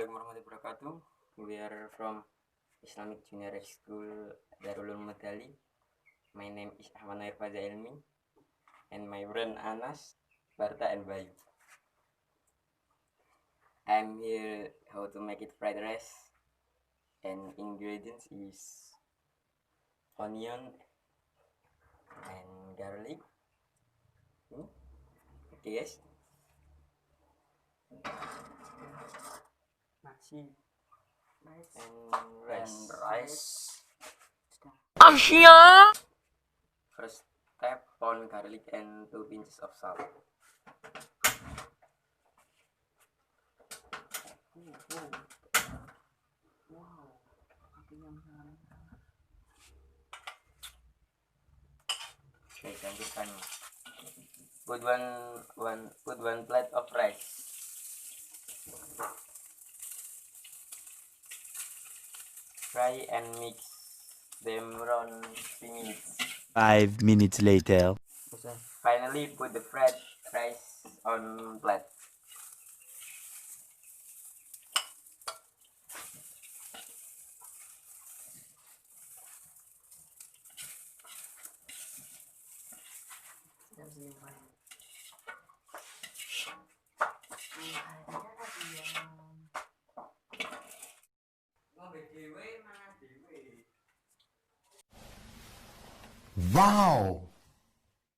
Assalamualaikum warahmatullahi wabarakatuh. We are from Islamic Junior School Darul Ulum Medali. My name is Ahmad Ilmi and my friend Anas, Barta and Bayu. I'm here how to make it fried rice, and ingredients is onion and garlic. Okay guys. Masih and rice. Asia. First step, pound garlic and 2 pinches of salt. Okay, lanjutkan. Put one plate of rice. Fry and mix them around 3 minutes. 5 minutes later. Finally, put the fried rice on plate. Wow.